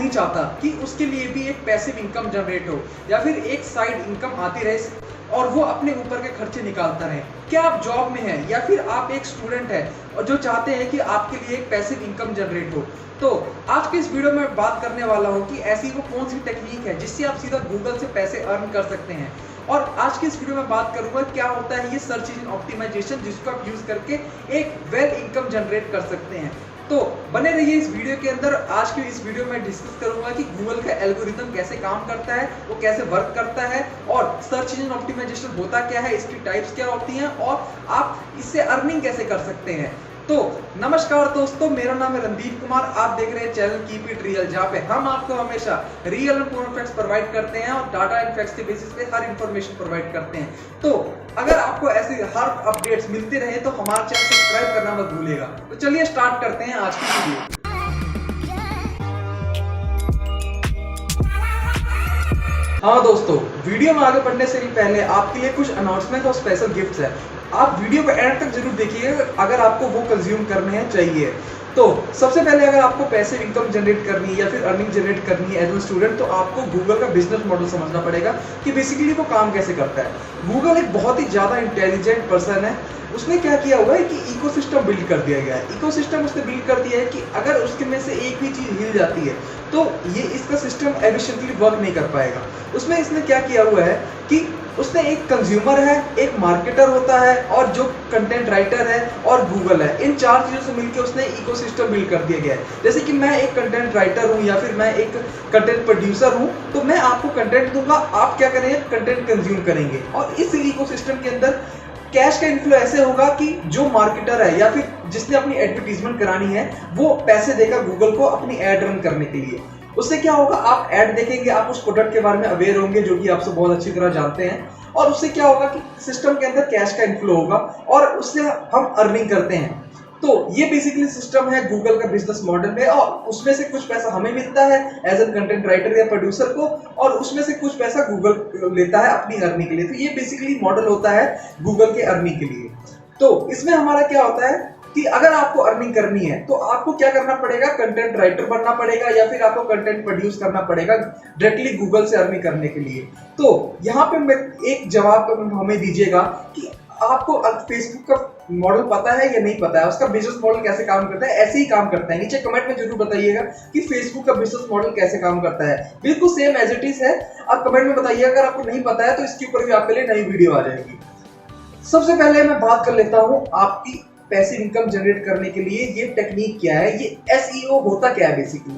नहीं चाहता कि उसके लिए भी एक पैसिव इनकम जनरेट हो या फिर एक साइड इनकम आती रहे और वो अपने ऊपर के खर्चे निकालता रहे। क्या आप जॉब में हैं या फिर आप एक स्टूडेंट हैं और जो चाहते हैं कि आपके लिए एक पैसिव इनकम जनरेट हो, तो आज के इस वीडियो में बात करने वाला हूं कि ऐसी वो कौन सी टेक्निक है जिससे आप सीधा गूगल से पैसे अर्न कर सकते हैं। और आज के इस वीडियो में बात करूंगा क्या होता है ये सर्च इंजन ऑप्टिमाइजेशन, जिसको आप यूज करके एक वेल इनकम जनरेट कर सकते हैं। तो बने रहिए इस वीडियो के अंदर। आज के इस वीडियो में डिस्कस करूंगा कि गूगल का एल्गोरिथम कैसे काम करता है, वो कैसे वर्क करता है और सर्च इंजन ऑप्टिमाइजेशन होता क्या है, इसकी टाइप्स क्या होती हैं और आप इससे अर्निंग कैसे कर सकते हैं। तो नमस्कार दोस्तों, मेरा नाम है रणदीप कुमार। आप देख रहे हैं चैनल कीप इट रियल, जहां पे हम आपको हमेशा real and proven facts provide करते हैं और डाटा एंड फैक्ट्स के बेसिस पे हर इंफॉर्मेशन प्रोवाइड करते हैं। तो अगर आपको ऐसे हर अपडेट्स मिलते रहे तो हमारा चैनल सब्सक्राइब करना मत भूलिएगा। तो चलिए स्टार्ट करते हैं आज की वीडियो। हाँ दोस्तों, वीडियो में आगे बढ़ने से पहले आपके लिए कुछ अनाउंसमेंट और स्पेशल गिफ्ट्स है। आप वीडियो को एंड तक जरूर देखिएगा अगर आपको वो कंज्यूम करने हैं चाहिए। तो सबसे पहले अगर आपको पैसे इनकम जनरेट करनी है या फिर अर्निंग जनरेट करनी है एज ए स्टूडेंट, तो आपको गूगल का बिजनेस मॉडल समझना पड़ेगा कि बेसिकली वो काम कैसे करता है। गूगल एक बहुत ही ज़्यादा इंटेलिजेंट पर्सन है। उसने क्या किया हुआ है कि इकोसिस्टम बिल्ड कर दिया गया है। इकोसिस्टम उसने बिल्ड कर दिया है कि अगर उसके में से एक भी चीज़ हिल जाती है तो ये इसका सिस्टम एफिशिएंटली वर्क नहीं कर पाएगा। उसमें इसने क्या किया हुआ है कि उसने एक कंज्यूमर है, एक मार्केटर होता है और जो कंटेंट राइटर है और गूगल है। इन चार चीज़ों से मिलकर उसने इकोसिस्टम बिल्ड कर दिया गया है। जैसे कि मैं एक कंटेंट राइटर हूँ या फिर मैं एक कंटेंट प्रोड्यूसर हूँ, तो मैं आपको कंटेंट दूंगा, आप क्या करेंगे, कंटेंट कंज्यूम करेंगे। और इस इकोसिस्टम के अंदर कैश का इन्फ्लो ऐसे होगा कि जो मार्केटर है या फिर जिसने अपनी एडवर्टीजमेंट करानी है वो पैसे देगा गूगल को अपनी एड रन करने के लिए। उससे क्या होगा, आप ऐड देखेंगे, आप उस प्रोडक्ट के बारे में अवेयर होंगे जो कि आपसे बहुत अच्छी तरह जानते हैं, और उससे क्या होगा कि सिस्टम के अंदर कैश का इन्फ्लो होगा और उससे हम अर्निंग करते हैं। तो ये बेसिकली सिस्टम है गूगल का बिजनेस मॉडल में, और उसमें से कुछ पैसा हमें मिलता है एज ए कंटेंट राइटर या प्रोड्यूसर को, और उसमें से कुछ पैसा गूगल लेता है अपनी अर्निंग के लिए। तो ये बेसिकली मॉडल होता है गूगल के अर्निंग के लिए। तो इसमें हमारा क्या होता है कि अगर आपको अर्निंग करनी है तो आपको क्या करना पड़ेगा, कंटेंट राइटर बनना पड़ेगा या फिर आपको कंटेंट प्रोड्यूस करना पड़ेगा डायरेक्टली गूगल से अर्निंग करने के लिए। तो यहाँ पे मैं एक जवाब हमें दीजिएगा कि आपको फेसबुक का मॉडल पता है या नहीं पता है, उसका बिजनेस मॉडल कैसे काम करता है। ऐसे ही काम करता है। नीचे कमेंट में जरूर बताइएगा कि फेसबुक का बिजनेस मॉडल कैसे काम करता है। बिल्कुल सेम एज इट इज है। आप कमेंट में बताइए। अगर आपको नहीं पता है तो इसके ऊपर भी आपके लिए नई वीडियो आ जाएगी। सबसे पहले मैं बात कर लेता हूँ आपकी पैसिव इनकम जनरेट करने के लिए ये टेक्निक क्या है, ये एसईओ होता क्या है बेसिकली।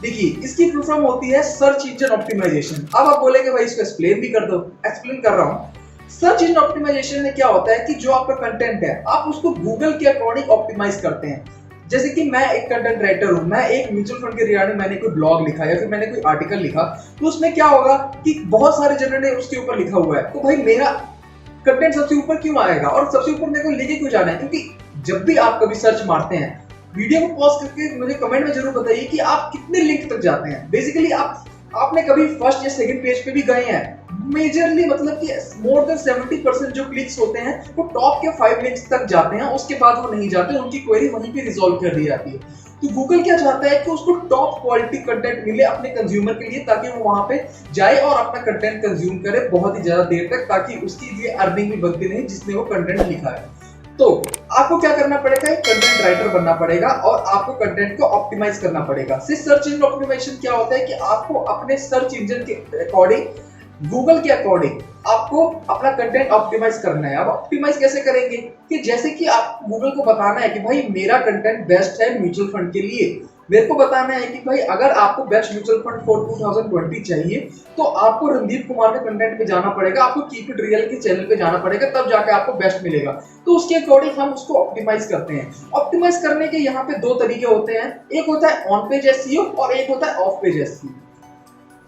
देखिए, इसकी फुल फॉर्म होती है सर्च इंजन ऑप्टिमाइजेशन। अब आप बोलेंगे भाई इसको एक्सप्लेन भी कर दो। एक्सप्लेन कर रहा हूँ। सर्च इंजन ऑप्टिमाइजेशन में क्या होता है कि जो आपका कंटेंट है आप उसको गूगल के अकॉर्डिंग ऑप्टिमाइज करते हैं। जैसे कि मैं एक कंटेंट राइटर हूँ, मैं एक म्यूचुअल फंड के रिगार्डिंग मैंने कोई ब्लॉग लिखा या फिर मैंने कोई आर्टिकल लिखा, तो उसमें क्या होगा कि बहुत सारे जनों ने उसके ऊपर लिखा हुआ है, तो भाई मेरा कंटेंट सबसे ऊपर क्यों आएगा और सबसे ऊपर मेरे को लेके क्यों जाना है। क्योंकि जब भी आप कभी सर्च मारते हैं, वीडियो को पॉज करके मुझे कमेंट में जरूर बताइए कि आप कितने लिंक तक जाते हैं। बेसिकली आपने कभी फर्स्ट या सेकंड पेज पे भी गए हैं। मेजरली मतलब कि मोर देन 70% जो क्लिक्स होते हैं वो टॉप के 5 लिंक्स तक जाते हैं, उसके बाद वो नहीं जाते, उनकी क्वेरी वहीं पे रिजॉल्व कर दी जाती है। तो गूगल क्या चाहता है कि उसको टॉप क्वालिटी कंटेंट मिले अपने कंज्यूमर के लिए, ताकि वो वहां पे जाए और अपना कंटेंट कंज्यूम करे बहुत ही ज्यादा देर तक, ताकि उसकी लिए अर्निंग भी बनती नहीं जिसने वो कंटेंट लिखा है। तो आपको क्या करना पड़ेगा, एक कंटेंट राइटर बनना पड़ेगा और आपको कंटेंट को ऑप्टिमाइज करना पड़ेगा। सर्च इंजन ऑप्टिमाइजेशन क्या होता है कि आपको अपने सर्च इंजन के अकॉर्डिंग, गूगल के अकॉर्डिंग आपको अपना कंटेंट ऑप्टिमाइज करना है। अब ऑप्टिमाइज कैसे करेंगे कि जैसे कि आप गूगल को बताना है कि भाई मेरा कंटेंट बेस्ट है म्यूचुअल फंड के लिए। मेरे को बताना है कि भाई अगर आपको बेस्ट म्यूचुअल फंड फॉर 2020 चाहिए तो आपको रणदीप कुमार के कंटेंट पे जाना पड़ेगा, आपको कीप इट रियल के चैनल पे जाना पड़ेगा, तब जाके आपको बेस्ट मिलेगा। तो उसके अकॉर्डिंग हम उसको ऑप्टिमाइज करते हैं। ऑप्टिमाइज करने के यहाँ पे 2 तरीके होते हैं, एक होता है ऑन पेज एसईओ और एक होता है ऑफ पेज एसईओ।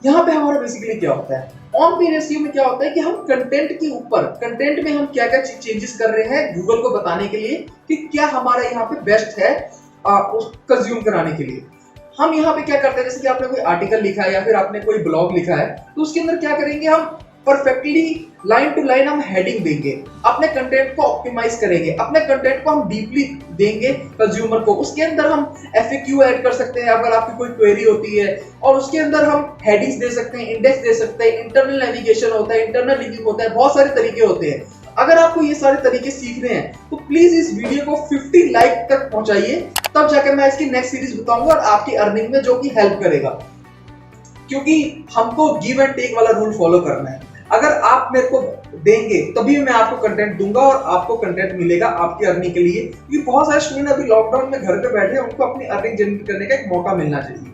यहाँ पे हमारा बेसिकली क्या होता है, ऑन पेज एसईओ में क्या होता है कि हम कंटेंट के ऊपर, कंटेंट में हम क्या क्या चेंजेस कर रहे हैं गूगल को बताने के लिए कि क्या हमारा यहाँ पे बेस्ट है कंज्यूम कराने के लिए। हम यहाँ पे क्या करते हैं, जैसे कि आपने कोई आर्टिकल लिखा है या फिर आपने कोई ब्लॉग लिखा है, तो उसके अंदर क्या करेंगे, हम परफेक्टली लाइन टू लाइन हम हेडिंग देंगे, अपने कंटेंट को ऑप्टिमाइज करेंगे, अपने कंटेंट को हम डीपली देंगे कंज्यूमर को। उसके अंदर हम FAQ ऐड कर सकते हैं अगर आपकी कोई क्वेरी होती है, और उसके अंदर हम हेडिंग्स दे सकते हैं, इंडेक्स दे सकते हैं, इंटरनल नेविगेशन होता है, इंटरनल लिंकिंग होता है, बहुत सारे तरीके होते हैं। अगर आपको ये सारे तरीके सीखने हैं तो प्लीज इस वीडियो को 50 लाइक तक पहुंचाइए, तब जाकर मैं इसकी नेक्स्ट सीरीज बताऊंगा और आपकी अर्निंग में जो कि हेल्प करेगा, क्योंकि हमको गिव एंड टेक वाला रूल फॉलो करना है। अगर आप मेरे को देंगे तभी मैं आपको कंटेंट दूंगा और आपको कंटेंट मिलेगा आपकी अर्निंग के लिए, क्योंकि बहुत सारे स्टूडेंट अभी लॉकडाउन में घर पे बैठे हैं, उनको अपनी अर्निंग जनरेट करने का एक मौका मिलना चाहिए।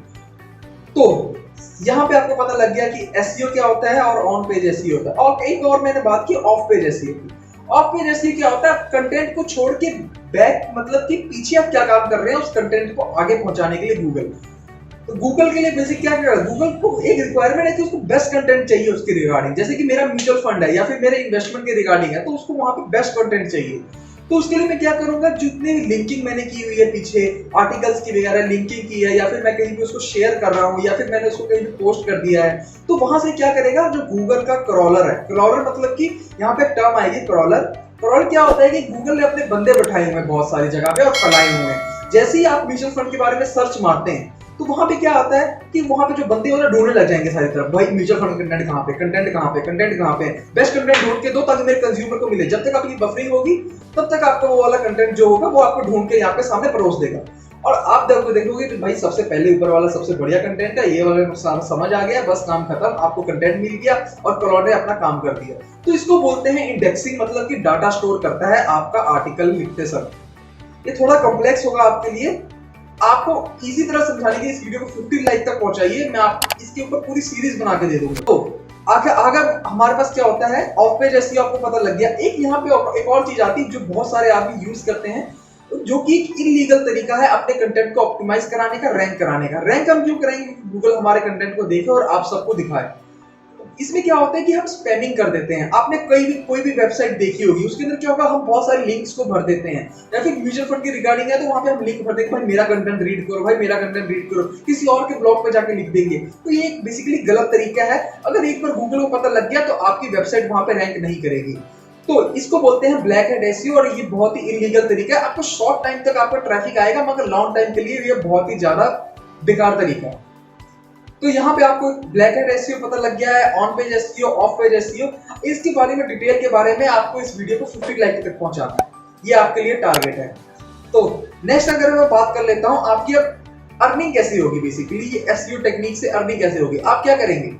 तो यहाँ पे आपको पता लग गया कि एसईओ क्या होता है और ऑन पेज एसईओ होता है। और एक और मैंने बात की ऑफ पेज एसईओ की। ऑफ पेज एसईओ क्या होता है? कंटेंट को छोड़ के बैक, मतलब कि पीछे आप क्या काम कर रहे हैं उस कंटेंट को आगे पहुंचाने के लिए गूगल। तो गूगल के लिए बेसिक क्या कर रहा है, गूगल को एक रिक्वायरमेंट है कि उसको बेस्ट कंटेंट चाहिए उसके रिगार्डिंग। जैसे कि मेरा म्यूचुअल फंड है या फिर मेरे इन्वेस्टमेंट के रिगार्डिंग है, तो उसको वहां पे बेस्ट कंटेंट चाहिए। तो उसके लिए मैं क्या करूंगा, जितने लिंकिंग मैंने की हुई है पीछे आर्टिकल्स की वगैरह लिंकिंग की है, या फिर मैं कहीं पे उसको शेयर कर रहा हूँ, या फिर मैंने उसको कहीं पे पोस्ट कर दिया है, तो वहां से क्या करेगा, जो गूगल का क्रॉलर है, क्रॉलर मतलब कि यहाँ पे टर्म आएगी क्रॉलर। क्रॉलर क्या होता है कि गूगल ने अपने बंदे बैठाए हुए हैं बहुत सारी जगह पे और फैलाए हुए हैं। जैसे ही आप म्यूचुअल फंड के बारे में सर्च मारते हैं तो वहां पे क्या आता है कि वहां पे जो बंदे होते हैं ढूंढने लग जाएंगे सारी तरफ, भाई म्यूचुअल फंड कंटेंट कहां पे, कंटेंट कहां पे, कंटेंट कहां पे, बेस्ट कंटेंट ढूंढ के दो ताकि मेरे कंज्यूमर को मिले। जब तक आपकी बफरिंग होगी तब तक आपको वो वाला कंटेंट जो होगा वो आपको ढूंढ के यहाँ पे सामने परोस देगा, और आप देखोगे कि भाई सबसे पहले ऊपर वाला सबसे बढ़िया कंटेंट है, ये वाला सारा समझ आ गया, बस काम खत्म, आपको कंटेंट मिल गया और क्लाउड ने अपना काम कर दिया। तो इसको बोलते हैं इंडेक्सिंग, मतलब कि डाटा स्टोर करता है आपका आर्टिकल लिखते समय। ये थोड़ा कॉम्प्लेक्स होगा आपके लिए, आपको इजी तरह समझाने के लिए इस वीडियो को 50 लाइक तक पहुंचाइए, मैं आपको इसके ऊपर पूरी सीरीज बना के दे दूंगा। तो अगर हमारे पास क्या होता है ऑफ पेज एसईओ, आपको पता लग गया। एक यहाँ पे एक और चीज आती है जो बहुत सारे आदमी यूज करते हैं, जो कि एक इलीगल तरीका है अपने कंटेंट को ऑप्टिमाइज कराने का, रैंक कराने का। रैंक हम क्यों करेंगे? गूगल हमारे कंटेंट को देखे और आप सबको दिखाए। इसमें क्या होता है कि हम स्पैमिंग कर देते हैं। आपने कोई भी वेबसाइट देखी होगी, उसके अंदर क्या होगा, हम बहुत सारे लिंक्स को भर देते हैं, या फिर म्यूचुअल फंड की रिगार्डिंग है तो वहां पे हम लिंक भर देंगे, भाई मेरा कंटेंट रीड करो, भाई मेरा कंटेंट रीड करो, किसी और के ब्लॉग पे जाके लिख देंगे। तो ये एक बेसिकली गलत तरीका है। अगर एक बार गूगल को पता लग गया तो आपकी वेबसाइट वहां पे रैंक नहीं करेगी। तो इसको बोलते हैं ब्लैक हैट एसईओ, और ये बहुत ही इलीगल तरीका है। आपको शॉर्ट टाइम तक आपका ट्रैफिक आएगा, मगर लॉन्ग टाइम के लिए ये बहुत ही ज्यादा बेकार तरीका है। तो यहाँ पे आपको ब्लैक हैट एसईओ पता लग गया है, on page SEO, of page SEO. इसके बारे में डिटेल के बारे में आपको इस वीडियो को 50 लाइक तक पहुंचाना है, ये आपके लिए टारगेट है। तो नेक्स्ट अगर मैं बात कर लेता हूँ आपकी अब अर्निंग कैसे होगी, बेसिकली ये एसईओ टेक्निक से अर्निंग कैसे होगी। आप क्या करेंगे,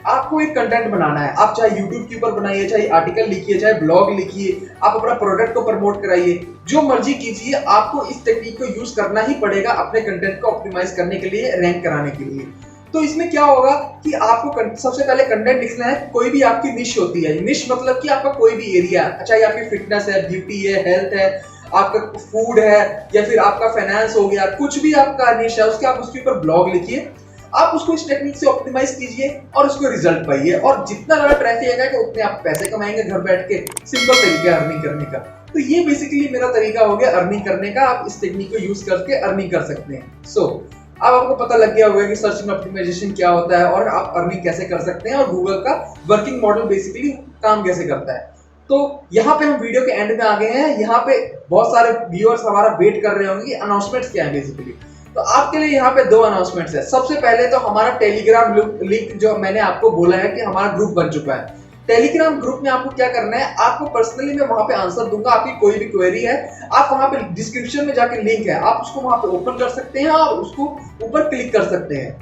आपको एक कंटेंट बनाना है, आप चाहे यूट्यूब के ऊपर बनाइए, चाहे आर्टिकल लिखिए, चाहे ब्लॉग लिखिए, आप अपना प्रोडक्ट को प्रमोट कराइए, जो मर्जी कीजिए, आपको इस टेक्निक को यूज करना ही पड़ेगा अपने कंटेंट को ऑप्टिमाइज करने के लिए, रैंक कराने के लिए। तो इसमें क्या होगा कि आपको सबसे पहले कंटेंट लिखना है। कोई भी आपकी निश होती है, निश मतलब कि आपका कोई भी एरिया, चाहे आपकी फिटनेस है, ब्यूटी है, हेल्थ है, आपका फूड है, या फिर आपका फाइनेंस हो गया, कुछ भी आपका निश है, उसके आप उसके ऊपर ब्लॉग लिखिए, आप उसको इस टेक्निक से ऑप्टिमाइज कीजिए और उसको रिजल्ट पाइए, और जितना ज्यादा ट्रैफिक आएगा उतने आप पैसे कमाएंगे घर बैठ के। सिंपल तरीका है अर्निंग करने का। तो ये बेसिकली मेरा तरीका हो गया अर्निंग करने का, आप इस टेक्निक को यूज करके अर्निंग कर सकते हैं। अब आपको पता लग गया होगा कि सर्च ऑप्टिमाइजेशन क्या होता है और आप अर्निंग कैसे कर सकते हैं, और गूगल का वर्किंग मॉडल बेसिकली काम कैसे करता है। तो यहाँ पे हम वीडियो के एंड में आ गए हैं। यहाँ पे बहुत सारे व्यूअर्स हमारा वेट कर रहे होंगे कि अनाउंसमेंट्स क्या है बेसिकली। तो आपके लिए यहाँ पे 2 अनाउंसमेंट्स है। सबसे पहले तो हमारा टेलीग्राम लिंक, जो मैंने आपको बोला है कि हमारा ग्रुप बन चुका है। टेलीग्राम ग्रुप में आपको क्या करना है, आपको पर्सनली मैं वहां पे आंसर दूंगा, आपकी कोई भी क्वेरी है, आप वहां पे डिस्क्रिप्शन में जाके लिंक है, आप उसको वहां पे ओपन कर सकते हैं और उसको ऊपर क्लिक कर सकते हैं।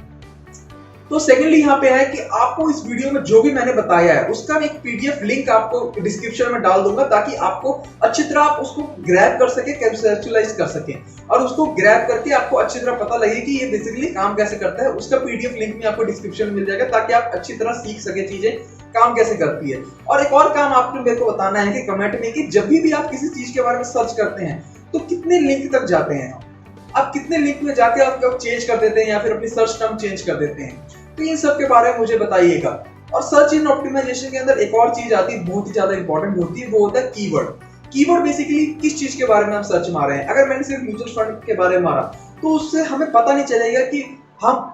तो सेकेंडली यहाँ पे है कि आपको इस वीडियो में जो भी मैंने बताया है उसका एक पीडीएफ लिंक आपको डिस्क्रिप्शन में डाल दूंगा, ताकि आपको अच्छी तरह आप उसको ग्रैब कर सके, कंसेप्चुअलाइज कर सके, और उसको ग्रैब करके आपको अच्छी तरह पता लगे कि ये बेसिकली काम कैसे करता है। उसका पीडीएफ लिंक भी आपको डिस्क्रिप्शन में मिल जाएगा, ताकि आप अच्छी तरह सीख सके चीजें काम कैसे करती है। और एक और काम आपने मेरे को बताना है कि कमेंट में कि जब भी आप किसी चीज के बारे में सर्च करते हैं तो कितने लिंक तक जाते हैं, आप कितने लिंक में जाके आप चेंज कर देते हैं या फिर अपनी सर्च टर्म चेंज कर देते हैं। तो इन सब के बारे में मुझे बताइएगा। और सर्च इन ऑप्टिमाइजेशन के अंदर एक और चीज आती है, बहुत ही ज्यादा इंपॉर्टेंट होती है, वो होता है कीवर्ड। कीवर्ड बेसिकली किस चीज के बारे में हम सर्च मार रहे हैं। अगर मैंने सिर्फ म्यूचुअल फंड के बारे में मारा तो उससे हमें पता नहीं चलेगा कि हम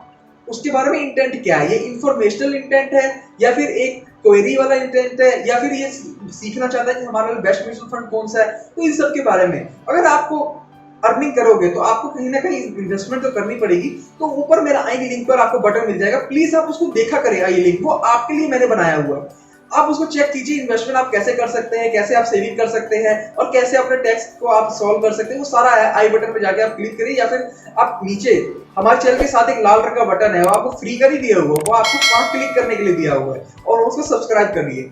उसके बारे में इंटेंट क्या है, ये इंफॉर्मेशनल इंटेंट है या फिर एक क्वेरी वाला इंटेंट है या फिर ये सीखना चाहता है कि हमारे लिए बेस्ट म्यूचुअल फंड कौन सा है, तो इन सब के बारे में अगर आपको अर्निंग करोगे तो आपको कहीं ना कहीं इन्वेस्टमेंट तो करनी पड़ेगी। तो ऊपर मेरा आई लिंक पर आपको बटन मिल जाएगा, प्लीज आप उसको देखा करें। आई लिंक वो आपके लिए मैंने बनाया हुआ है, आप उसको चेक कीजिए। इन्वेस्टमेंट आप कैसे कर सकते हैं, कैसे आप सेविंग कर सकते हैं और कैसे अपने टैक्स को आप सॉल्व कर सकते हैं, वो सारा आई बटन पे जाके आप क्लिक करिए या फिर आप नीचे हमारे चैनल के साथ एक लाल रंग का बटन है, वो आपको फ्री का ही दिया हुआ है, वो आपको वहां क्लिक करने के लिए दिया हुआ है और उसको सब्सक्राइब करिए।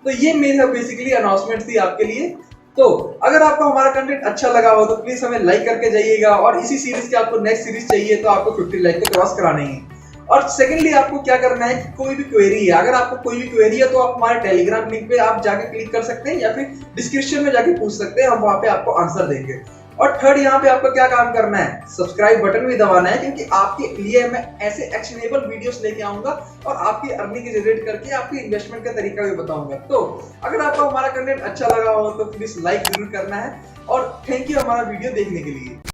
तो ये मेरा बेसिकली अनाउंसमेंट थी आपके लिए। तो अगर आपको हमारा कंटेंट अच्छा लगा हो तो प्लीज हमें लाइक करके जाइएगा, और इसी सीरीज के आपको नेक्स्ट सीरीज चाहिए तो आपको 50 लाइक को क्रॉस कराने हैं। और सेकेंडली आपको क्या करना है कि कोई भी क्वेरी है, अगर आपको कोई भी क्वेरी है तो आप हमारे टेलीग्राम लिंक पे आप जाके क्लिक कर सकते हैं या फिर डिस्क्रिप्शन में जाके पूछ सकते हैं, हम वहां पे आपको आंसर देंगे। और थर्ड, यहाँ पे आपको क्या काम करना है, सब्सक्राइब बटन भी दबाना है, क्योंकि आपके लिए मैं ऐसे एक्शनेबल वीडियोस लेके आऊंगा और आपकी अर्निंग जनरेट करके आपके इन्वेस्टमेंट का तरीका भी बताऊंगा। तो अगर आपको हमारा कंटेंट अच्छा लगा हो तो प्लीज लाइक जरूर करना है, और थैंक यू हमारा वीडियो देखने के लिए।